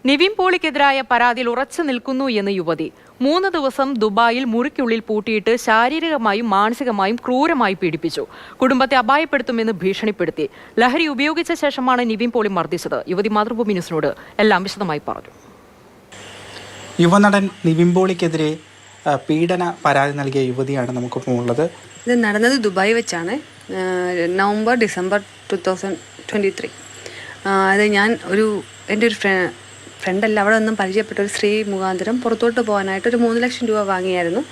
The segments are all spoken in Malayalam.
നിവിൻ പോളിക്കെതിരായ പരാതിയിൽ ഉറച്ചു നിൽക്കുന്നു എന്ന് യുവതി 3 ദിവസം ദുബായിൽ മുറിക്കുള്ളിൽ പൂട്ടിയിട്ട് ശാരീരികമായും മാനസികമായും ക്രൂരമായി പീഡിപ്പിച്ചു. കുടുംബത്തെ അപായപ്പെടുത്തുമെന്ന് ഭീഷണിപ്പെടുത്തി. ലഹരി ഉപയോഗിച്ച ശേഷമാണ് നിവിൻ പോളി മർദ്ദിച്ചത്. യുവതി മാതൃഭൂമി ന്യൂസിനോട് എല്ലാം വിശദമായി പറഞ്ഞു. യുവനടൻ നിവിൻ പോളിക്കെതിരെ പീഡന പരാതി നൽകിയ യുവതിയാണ് നമുക്കൊപ്പം ഉള്ളത്. ഇത് നടന്നത് ദുബായ് വെച്ചാണ്. ഡിസംബർ 2023. അത് ഞാൻ എൻ്റെ ഒരു ഫ്രണ്ടല്ല, അവിടെ നിന്നും പരിചയപ്പെട്ട ഒരു സ്ത്രീ മുഖാന്തരം പുറത്തോട്ട് പോകാനായിട്ട് ഒരു 3 ലക്ഷം രൂപ വാങ്ങിയായിരുന്നു,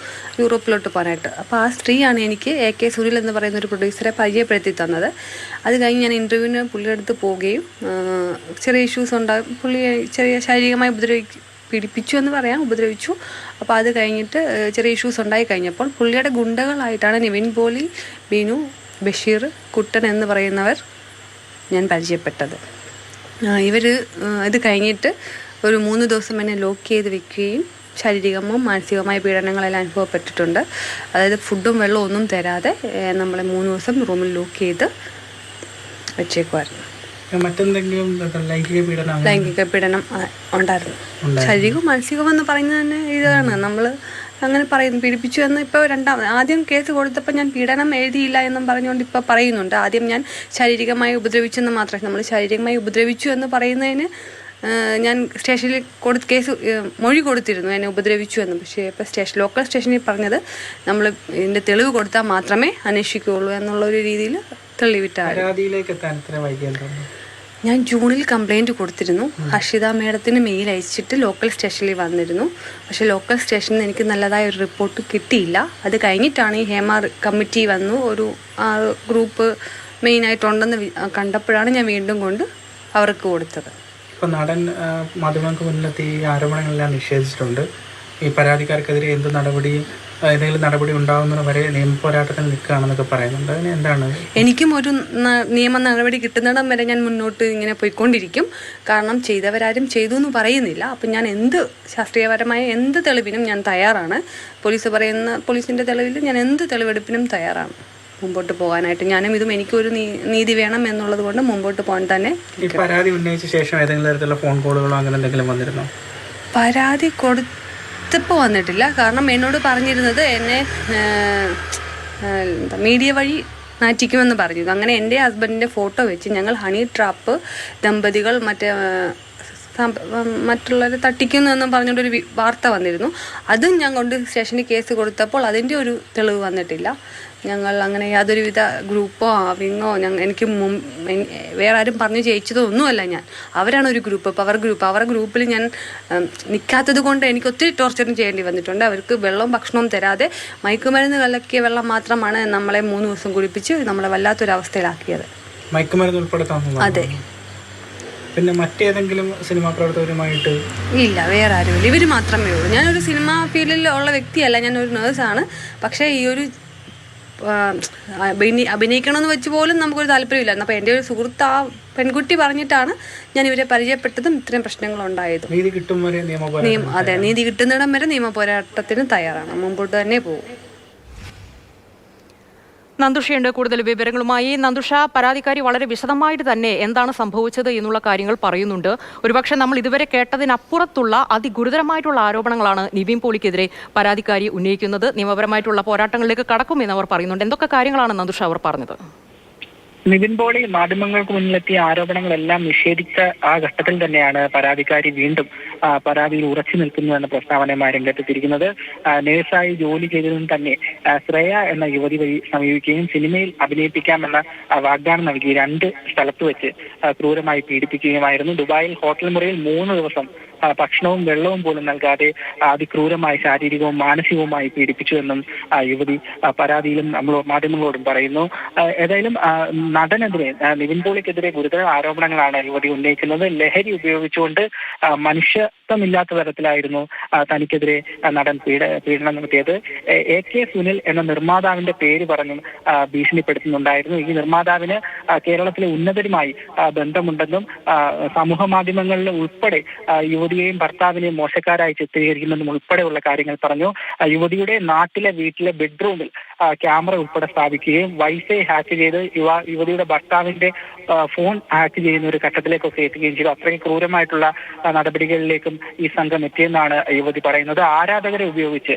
യൂറോപ്പിലോട്ട് പോകാനായിട്ട്. അപ്പോൾ ആ സ്ത്രീയാണ് എനിക്ക് AK സുനിൽ എന്ന് പറയുന്ന ഒരു പ്രൊഡ്യൂസറെ പരിചയപ്പെടുത്തി തന്നത്. അത് കഴിഞ്ഞ് ഞാൻ ഇൻ്റർവ്യൂവിന് പുള്ളിയുടെ അടുത്ത് പോവുകയും ചെറിയ ഇഷ്യൂസ് ഉണ്ടാകും, പുള്ളി ചെറിയ ശാരീരികമായി പീഡിപ്പിച്ചു എന്ന് പറയാം, ഉപദ്രവിച്ചു. അപ്പോൾ അത് കഴിഞ്ഞിട്ട് ചെറിയ ഇഷ്യൂസ് ഉണ്ടായി കഴിഞ്ഞപ്പോൾ പുള്ളിയുടെ ഗുണ്ടകളായിട്ടാണ് നിവിൻ പോളി, ബിനു, ബഷീർ, കുട്ടൻ എന്ന് പറയുന്നവർ ഞാൻ പരിചയപ്പെട്ടത്. ഇവർ ഇത് കഴിഞ്ഞിട്ട് ഒരു 3 ദിവസം എന്നെ ലോക്ക് ചെയ്ത് വെക്കുകയും ശാരീരികമോ മാനസികമായ പീഡനങ്ങളെല്ലാം അനുഭവപ്പെട്ടിട്ടുണ്ട്. അതായത് ഫുഡും വെള്ളവും ഒന്നും തരാതെ നമ്മളെ 3 ദിവസം റൂമിൽ ലോക്ക് ചെയ്ത് വെച്ചേക്കുമായിരുന്നു. മറ്റെന്തെങ്കിലും ലൈംഗിക പീഡനം ഉണ്ടായിരുന്നു. ശാരീരികവും മാനസികവും എന്ന് പറയുന്നത് തന്നെ ഇതാണ്. നമ്മൾ അങ്ങനെ പറയുന്നു, പീഡിപ്പിച്ചു എന്ന്. ഇപ്പോൾ ആദ്യം കേസ് കൊടുത്തപ്പോൾ ഞാൻ പീഡനം എഴുതിയില്ല എന്നും പറഞ്ഞുകൊണ്ട് ഇപ്പോൾ പറയുന്നുണ്ട്. ആദ്യം ഞാൻ ശാരീരികമായി ഉപദ്രവിച്ചെന്ന് മാത്രമേ, നമ്മൾ ശാരീരികമായി ഉപദ്രവിച്ചു എന്ന് പറയുന്നതിന് ഞാൻ സ്റ്റേഷനിൽ മൊഴി കൊടുത്തിരുന്നു, എന്നെ ഉപദ്രവിച്ചു എന്ന്. പക്ഷേ ഇപ്പോൾ ലോക്കൽ സ്റ്റേഷനിൽ പറഞ്ഞത് നമ്മൾ ഇതിൻ്റെ തെളിവ് കൊടുത്താൽ മാത്രമേ അന്വേഷിക്കുകയുള്ളൂ എന്നുള്ളൊരു രീതിയിൽ തെളിവിട്ടാണ്. ഞാൻ ജൂണിൽ കംപ്ലയിൻറ്റ് കൊടുത്തിരുന്നു. ഹർഷിത മേഡത്തിന് മെയിൽ അയച്ചിട്ട് ലോക്കൽ സ്റ്റേഷനിൽ വന്നിരുന്നു. പക്ഷേ ലോക്കൽ സ്റ്റേഷനിൽ നിന്ന് എനിക്ക് നല്ലതായ ഒരു റിപ്പോർട്ട് കിട്ടിയില്ല. അത് കഴിഞ്ഞിട്ടാണ് ഈ ഹേമ കമ്മിറ്റി വന്നു, ഒരു ഗ്രൂപ്പ് മെയിനായിട്ടുണ്ടെന്ന് കണ്ടപ്പോഴാണ് ഞാൻ വീണ്ടും കൊണ്ട് അവർക്ക് കൊടുത്തത്. ഇപ്പോൾ നടൻ മാധ്യമങ്ങൾക്ക് മുന്നിലെത്തി ഈ ആരോപണങ്ങളെല്ലാം നിഷേധിച്ചിട്ടുണ്ട്. ഈ പരാതിക്കാർക്കെതിരെ ഏതെങ്കിലും നടപടി ഉണ്ടാകുന്നത് വരെ നിയമ പോരാട്ടത്തിൽ നിൽക്കുകയാണെന്നൊക്കെ പറയുന്നുണ്ട്. അതിന് എന്താണ്? എനിക്കും ഒരു നിയമ നടപടി കിട്ടുന്നിടം വരെ ഞാൻ മുന്നോട്ട് ഇങ്ങനെ പോയിക്കൊണ്ടിരിക്കും. കാരണം ചെയ്തവരാരും ചെയ്തു എന്ന് പറയുന്നില്ല. അപ്പം ഞാൻ ശാസ്ത്രീയപരമായ എന്ത് തെളിവിനും ഞാൻ തയ്യാറാണ്. പോലീസിൻ്റെ തെളിവിൽ ഞാൻ എന്ത് തെളിവെടുപ്പിനും തയ്യാറാണ് മുമ്പോട്ട് പോകാനായിട്ട്. എനിക്കൊരു നീതി വേണം എന്നുള്ളത് കൊണ്ട് മുമ്പോട്ട് പോകാൻ തന്നെ. ഈ പരാതി ഉന്നയിച്ച ശേഷം ഏതെങ്കിലും തരത്തിലുള്ള ഫോൺ കോളുകളോ അങ്ങനെ എന്തെങ്കിലും വന്നിരുന്നോ? പരാതി കൊടുത്തപ്പോൾ വന്നിട്ടില്ല. കാരണം എന്നോട് പറഞ്ഞിരുന്നത് എന്നെ മീഡിയ വഴി നാറ്റിക്കുമെന്ന് പറഞ്ഞു. അങ്ങനെ എൻ്റെ ഹസ്ബൻഡിൻ്റെ ഫോട്ടോ വെച്ച് ഞങ്ങൾ ഹണി ട്രാപ്പ് ദമ്പതികൾ മറ്റുള്ളവരെ തട്ടിക്കുന്നു എന്നും പറഞ്ഞുകൊണ്ടൊരു വാർത്ത വന്നിരുന്നു. അതും ഞാൻ കൊണ്ട് സ്റ്റേഷനിൽ കേസ് കൊടുത്തപ്പോൾ അതിൻ്റെ ഒരു തെളിവ് വന്നിട്ടില്ല. ഞങ്ങൾ അങ്ങനെ യാതൊരുവിധ ഗ്രൂപ്പോ വിങ്ങോ എനിക്ക് വേറെ ആരും പറഞ്ഞു ജയിച്ചതോ ഒന്നുമല്ല. അവരാണ് ഒരു ഗ്രൂപ്പ്, അവരുടെ ഗ്രൂപ്പിൽ ഞാൻ നിൽക്കാത്തത് കൊണ്ട് എനിക്ക് ഒത്തിരി ടോർച്ചറും ചെയ്യേണ്ടി വന്നിട്ടുണ്ട്. അവർക്ക് വെള്ളവും ഭക്ഷണവും തരാതെ മയക്കുമരുന്ന് കലക്കിയ വെള്ളം മാത്രമാണ് നമ്മളെ 3 ദിവസം കുടിപ്പിച്ച് നമ്മളെ വല്ലാത്തൊരവസ്ഥയിലാക്കിയത്. മയക്കുമരുന്ന് ഉൾപ്പെടെ? അതെ. പിന്നെ മറ്റേതെങ്കിലും സിനിമാ പ്രവർത്തകരുമായിട്ട്? ഇല്ല, വേറെ ആരുമില്ല. ഇവർ മാത്രമേ ഉള്ളൂ. ഞാനൊരു സിനിമാ ഫീൽഡിൽ ഉള്ള വ്യക്തിയല്ല, ഞാനൊരു നേഴ്സാണ്. പക്ഷേ ഈ ഒരു അഭിനയിക്കണമെന്ന് വെച്ച് പോലും നമുക്കൊരു താല്പര്യമില്ലായിരുന്നു. അപ്പോൾ എൻ്റെ ഒരു സുഹൃത്ത് ആ പെൺകുട്ടി പറഞ്ഞിട്ടാണ് ഞാൻ ഇവരെ പരിചയപ്പെട്ടതും ഇത്രയും പ്രശ്നങ്ങളുണ്ടായതും. നീതി കിട്ടുന്നിടം വരെ നിയമ പോരാട്ടത്തിന് തയ്യാറാണ്, മുമ്പോട്ട് തന്നെ പോകും. നന്ദുഷയുണ്ട് കൂടുതൽ വിവരങ്ങളുമായി. നന്ദുഷ, പരാതിക്കാരി വളരെ വിശദമായിട്ട് തന്നെ എന്താണ് സംഭവിച്ചത് എന്നുള്ള കാര്യങ്ങൾ പറയുന്നുണ്ട്. ഒരുപക്ഷെ നമ്മൾ ഇതുവരെ കേട്ടതിനപ്പുറത്തുള്ള അതിഗുരുതരമായിട്ടുള്ള ആരോപണങ്ങളാണ് നിവിൻ പോളിക്കെതിരെ പരാതിക്കാരി ഉന്നയിക്കുന്നത്. നിയമപരമായിട്ടുള്ള പോരാട്ടങ്ങളിലേക്ക് കടക്കുമെന്ന് അവർ പറയുന്നുണ്ട്. എന്തൊക്കെ കാര്യങ്ങളാണ് നന്ദുഷ അവർ പറഞ്ഞത്? നിവിൻ പോളി മാധ്യമങ്ങൾക്ക് മുന്നിലെത്തിയ ആരോപണങ്ങളെല്ലാം നിഷേധിച്ച ആ ഘട്ടത്തിൽ തന്നെയാണ് പരാതിക്കാരി വീണ്ടും പരാതിയിൽ ഉറച്ചു നിൽക്കുന്നു എന്ന പ്രസ്താവനയുമായി രംഗത്തെത്തിയിരിക്കുന്നത്. നേഴ്സായി ജോലി ചെയ്തതിനും തന്നെ ശ്രേയ എന്ന യുവതി വഴി സമീപിക്കുകയും സിനിമയിൽ അഭിനയിപ്പിക്കാമെന്ന വാഗ്ദാനം നൽകി 2 സ്ഥലത്ത് വെച്ച് ക്രൂരമായി പീഡിപ്പിക്കുകയുമായിരുന്നു. ദുബായിൽ ഹോട്ടൽ മുറിയിൽ 3 ദിവസം ഭക്ഷണവും വെള്ളവും പോലും നൽകാതെ അതിക്രൂരമായി ശാരീരികവും മാനസികവുമായി പീഡിപ്പിച്ചുവെന്നും യുവതി പരാതിയിലും മാധ്യമങ്ങളോടും പറയുന്നു. ഏതായാലും നടനെതിരെ, നിവിൻ പോളിക്കെതിരെ ഗുരുതര ആരോപണങ്ങളാണ് യുവതി ഉന്നയിക്കുന്നത്. ലഹരി ഉപയോഗിച്ചുകൊണ്ട് മനുഷ്യത്വമില്ലാത്ത തരത്തിലായിരുന്നു തനിക്കെതിരെ നടൻ പീഡനം നടത്തിയത്. AK സുനിൽ എന്ന നിർമ്മാതാവിന്റെ പേര് പറഞ്ഞും ഭീഷണിപ്പെടുത്തുന്നുണ്ടായിരുന്നു. ഈ നിർമ്മാതാവിന് കേരളത്തിലെ ഉന്നതരുമായി ബന്ധമുണ്ടെന്നും സമൂഹ മാധ്യമങ്ങളിൽ ഉൾപ്പെടെ യുവതി യുവതിയെയും ഭർത്താവിനെയും മോശക്കാരായി ചിത്രീകരിക്കുന്നതും ഉൾപ്പെടെയുള്ള കാര്യങ്ങൾ പറഞ്ഞു. യുവതിയുടെ വീട്ടിലെ ബെഡ്റൂമിൽ ക്യാമറ ഉൾപ്പെടെ സ്ഥാപിക്കുകയും വൈഫൈ ഹാക്ക് ചെയ്ത് യുവതിയുടെ ഭർത്താവിന്റെ ഫോൺ ഹാക്ക് ചെയ്യുന്ന ഒരു ഘട്ടത്തിലേക്കൊക്കെ എത്തുകയും ചെയ്തു. അത്രയും ക്രൂരമായിട്ടുള്ള നടപടികളിലേക്കും ഈ സംഘം എത്തിയെന്നാണ് യുവതി പറയുന്നത്. ആരാധകരെ ഉപയോഗിച്ച്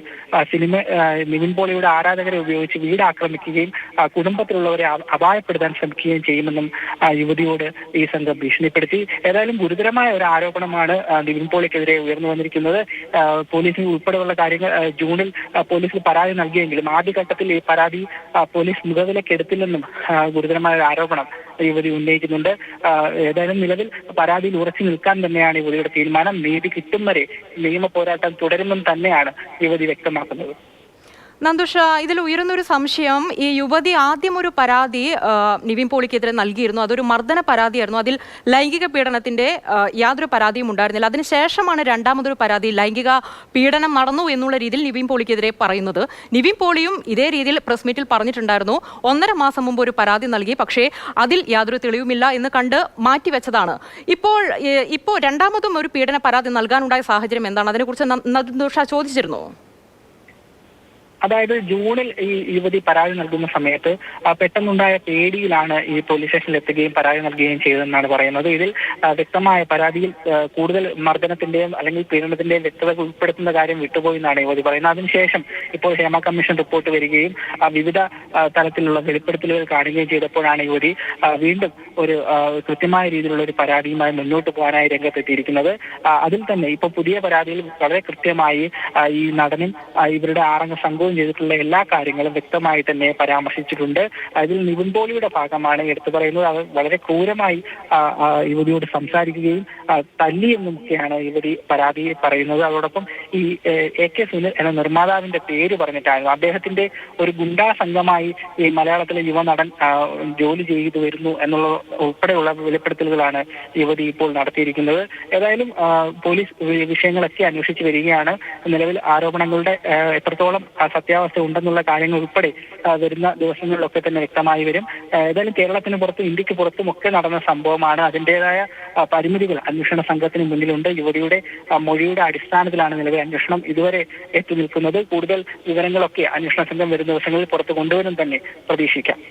നിവിൻ പോളിയുടെ ആരാധകരെ ഉപയോഗിച്ച് വീട് ആക്രമിക്കുകയും കുടുംബത്തിലുള്ളവരെ അപായപ്പെടുത്താൻ ശ്രമിക്കുകയും ചെയ്യുമെന്നും യുവതിയോട് ഈ സംഘം ഭീഷണിപ്പെടുത്തി. ഏതായാലും ഗുരുതരമായ ഒരു ആരോപണമാണ് നിവിൻ പോളിക്കെതിരെ ഉയർന്നു വന്നിരിക്കുന്നത്. പോലീസിന് ഉൾപ്പെടെയുള്ള കാര്യങ്ങൾ ജൂണിൽ പോലീസിൽ പരാതി നൽകിയെങ്കിലും ആദ്യഘട്ടത്തിൽ ഈ പരാതി പോലീസ് മുഖവിലക്കെടുത്തില്ലെന്നും ഗുരുതരമായ ഒരു ആരോപണം യുവതി ഉന്നയിക്കുന്നുണ്ട്. ഏതായാലും നിലവിൽ പരാതിയിൽ ഉറച്ചു നിൽക്കാൻ തന്നെയാണ് യുവതിയുടെ തീരുമാനം. നീതി കിട്ടും വരെ നിയമ പോരാട്ടം തുടരുമെന്ന് തന്നെയാണ് യുവതി വ്യക്തമാക്കുന്നത്. നന്ദുഷ, ഇതിൽ ഉയരുന്നൊരു സംശയം, ഈ യുവതി ആദ്യം ഒരു പരാതി നിവിൻ പോളിക്കെതിരെ നൽകിയിരുന്നു. അതൊരു മർദ്ദന പരാതിയായിരുന്നു. അതിൽ ലൈംഗിക പീഡനത്തിന്റെ യാതൊരു പരാതിയും ഉണ്ടായിരുന്നില്ല. അതിനുശേഷമാണ് രണ്ടാമതൊരു പരാതി ലൈംഗിക പീഡനം നടന്നു എന്നുള്ള രീതിയിൽ നിവിൻ പോളിക്കെതിരെ പറയുന്നത്. നിവിൻ പോളിയും ഇതേ രീതിയിൽ പ്രസ് മീറ്റിൽ പറഞ്ഞിട്ടുണ്ടായിരുന്നു. 1.5 മാസം മുമ്പ് ഒരു പരാതി നൽകി, പക്ഷേ അതിൽ യാതൊരു തെളിവുമില്ല എന്ന് കണ്ട് മാറ്റിവെച്ചതാണ്. ഇപ്പോൾ രണ്ടാമതും ഒരു പീഡന പരാതി നൽകാനുണ്ടായ സാഹചര്യം എന്താണ്? അതിനെക്കുറിച്ച് നന്ദുഷ ചോദിച്ചിരുന്നു. അതായത് ജൂണിൽ ഈ യുവതി പരാതി നൽകുന്ന സമയത്ത് പെട്ടെന്നുണ്ടായ പേടിയിലാണ് ഈ പോലീസ് സ്റ്റേഷനിൽ എത്തുകയും പരാതി നൽകുകയും ചെയ്തതെന്നാണ് പറയുന്നത്. ഇതിൽ വ്യക്തമായ പരാതിയിൽ കൂടുതൽ മർദ്ദനത്തിന്റെയും അല്ലെങ്കിൽ പീഡനത്തിന്റെയും വ്യക്തതകൾ ഉൾപ്പെടുത്തുന്ന കാര്യം വിട്ടുപോയി എന്നാണ് യുവതി പറയുന്നത്. അതിനുശേഷം ഇപ്പോൾ ഹേമ കമ്മീഷൻ റിപ്പോർട്ട് വരികയും വിവിധ തലത്തിലുള്ള വെളിപ്പെടുത്തലുകൾ കാണുകയും ചെയ്തപ്പോഴാണ് യുവതി വീണ്ടും ഒരു കൃത്യമായ രീതിയിലുള്ള ഒരു പരാതിയുമായി മുന്നോട്ട് പോകാനായി രംഗത്തെത്തിയിരിക്കുന്നത്. അതിൽ തന്നെ ഇപ്പോൾ പുതിയ പരാതിയിൽ വളരെ കൃത്യമായി ഈ നടനും ഇവരുടെ 6 അംഗ സംഘവും ചെയ്തിട്ടുള്ള എല്ലാ കാര്യങ്ങളും വ്യക്തമായി തന്നെ പരാമർശിച്ചിട്ടുണ്ട്. അതിൽ നിവിൻ പോളിയുടെ ഭാഗമാണ് എടുത്തു പറയുന്നത്. അത് വളരെ ക്രൂരമായി യുവതിയോട് സംസാരിക്കുകയും തല്ലിയെന്നുമൊക്കെയാണ് യുവതി പരാതി പറയുന്നത്. അതോടൊപ്പം ഈ AK സുനിൽ എന്ന നിർമ്മാതാവിന്റെ പേര് പറഞ്ഞിട്ടായിരുന്നു. അദ്ദേഹത്തിന്റെ ഒരു ഗുണ്ടാ സംഘമായി ഈ മലയാളത്തിലെ യുവനടൻ ജോലി ചെയ്തു വരുന്നു എന്നുള്ള ഉൾപ്പെടെയുള്ള വെളിപ്പെടുത്തലുകളാണ് യുവതി ഇപ്പോൾ നടത്തിയിരിക്കുന്നത്. ഏതായാലും പോലീസ് വിഷയങ്ങളൊക്കെ അന്വേഷിച്ച് വരികയാണ്. നിലവിൽ ആരോപണങ്ങളുടെ എത്രത്തോളം സത്യാവസ്ഥ ഉണ്ടെന്നുള്ള കാര്യങ്ങൾ ഉൾപ്പെടെ വരുന്ന ദിവസങ്ങളിലൊക്കെ തന്നെ വ്യക്തമായി വരും. ഏതായാലും കേരളത്തിന് പുറത്തും ഇന്ത്യക്ക് പുറത്തും ഒക്കെ നടന്ന സംഭവമാണ്. അതിൻ്റെതായ പരിമിതികൾ അന്വേഷണ സംഘത്തിന് മുന്നിലുണ്ട്. യുവതിയുടെ മൊഴിയുടെ അടിസ്ഥാനത്തിലാണ് നിലവിൽ അന്വേഷണം ഇതുവരെ എത്തി നിൽക്കുന്നത്. കൂടുതൽ വിവരങ്ങളൊക്കെ അന്വേഷണ സംഘം വരുന്ന ദിവസങ്ങളിൽ പുറത്തു കൊണ്ടുവരും തന്നെ പ്രതീക്ഷിക്കാം.